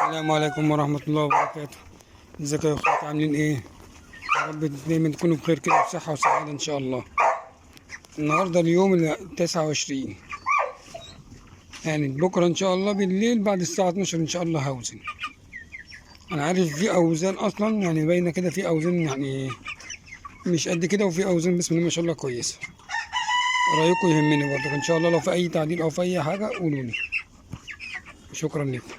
السلام عليكم ورحمة الله وبركاته. ازيكم يا اخواتي، عاملين ايه؟ يا رب دايما تكونوا بخير كده، بصحة وسعادة ان شاء الله. النهارده اليوم 29، يعني بكرة ان شاء الله بالليل بعد الساعة 12 ان شاء الله هوزن. انا عارف في اوزان اصلا يعني باينة كده، في اوزان يعني مش قد كده، وفي اوزان بسم الله ما شاء الله كويسة. رأيكم يهمني برضه ان شاء الله، لو في اي تعديل او في اي حاجة قولوا لي. شكرا لكم.